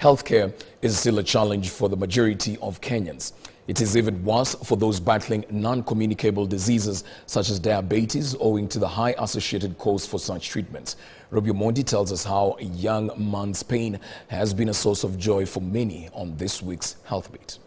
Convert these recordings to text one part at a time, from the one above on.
Healthcare is still a challenge for the majority of Kenyans. It is even worse for those battling non-communicable diseases such as diabetes, owing to the high associated cost for such treatments. Robbie Mondi tells us how a young man's pain has been a source of joy for many on this week's Healthbeat.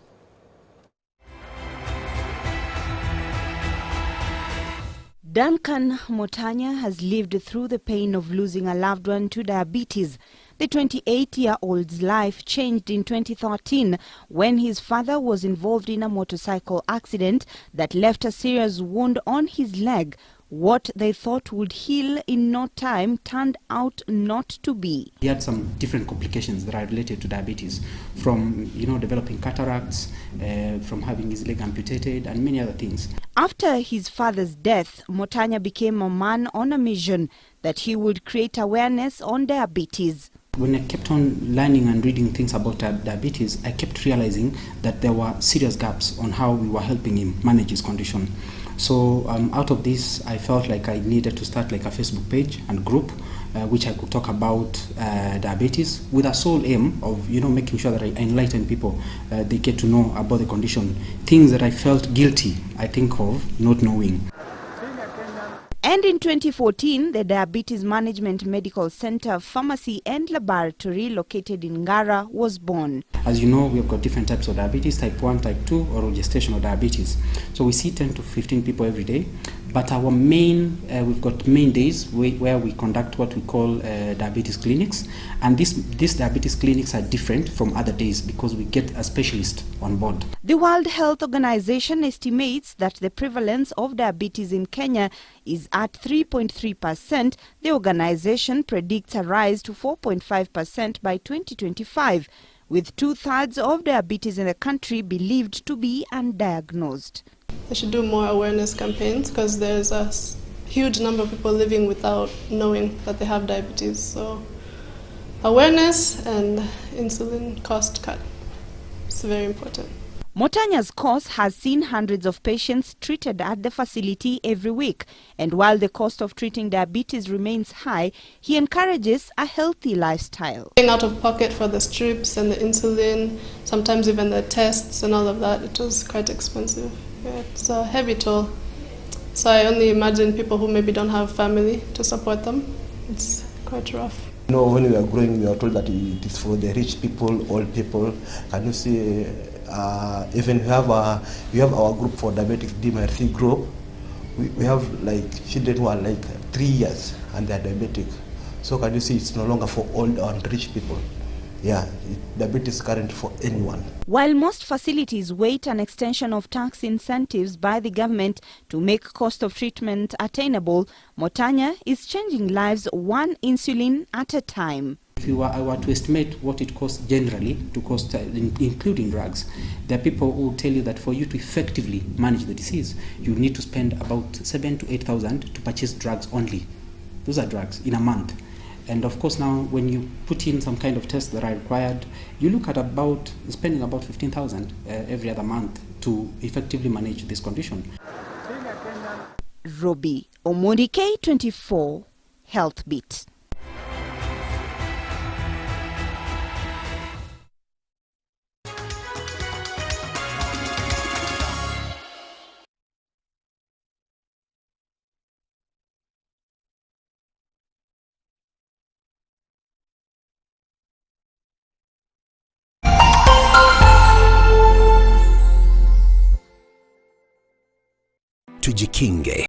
Duncan Motanya has lived through the pain of losing a loved one to diabetes. The 28-year-old's life changed in 2013 when his father was involved in a motorcycle accident that left a serious wound on his leg. What they thought would heal in no time turned out not to be. He had some different complications that are related to diabetes, from developing cataracts, from having his leg amputated, and many other things. After his father's death, Motanya became a man on a mission that he would create awareness on diabetes. When I kept on learning and reading things about diabetes, I kept realizing that there were serious gaps on how we were helping him manage his condition. So out of this, I felt like I needed to start like a Facebook page and group which I could talk about diabetes, with a sole aim of making sure that I enlighten people. They get to know about the condition. Things that I felt guilty, I think of not knowing. And in 2014, the Diabetes Management Medical Center, Pharmacy and Laboratory located in Ngara was born. As you know, we've got different types of diabetes, type 1, type 2, or gestational diabetes. So we see 10 to 15 people every day. But our we've got main days where we conduct what we call diabetes clinics. And these diabetes clinics are different from other days because we get a specialist on board. The World Health Organization estimates that the prevalence of diabetes in Kenya is at 3.3%. The organization predicts a rise to 4.5% by 2025, with 2/3 of diabetes in the country believed to be undiagnosed. They should do more awareness campaigns because there's a huge number of people living without knowing that they have diabetes. So awareness and insulin cost cut. It's very important. Motanya's course has seen hundreds of patients treated at the facility every week. And while the cost of treating diabetes remains high, he encourages a healthy lifestyle. Paying out of pocket for the strips and the insulin, sometimes even the tests and all of that, it was quite expensive. Yeah, it's a heavy toll. So I only imagine people who maybe don't have family to support them. It's quite rough. When we are growing, we are told that it is for the rich people, old people. Can you see, even we have our group for diabetic DMRC group. We have like children who are like 3 years and they are diabetic. So can you see, it's no longer for old and rich people. Yeah, diabetes is current for anyone. While most facilities wait an extension of tax incentives by the government to make cost of treatment attainable, Motanya is changing lives one insulin at a time. If I were to estimate what it costs generally to cost, including drugs, there are people who will tell you that for you to effectively manage the disease, you need to spend about 7,000 to 8,000 to purchase drugs only. Those are drugs in a month. And of course now, when you put in some kind of tests that are required, you look at spending about 15,000 every other month to effectively manage this condition. Robbie Omondi, K24, Healthbeat. Tujikinge.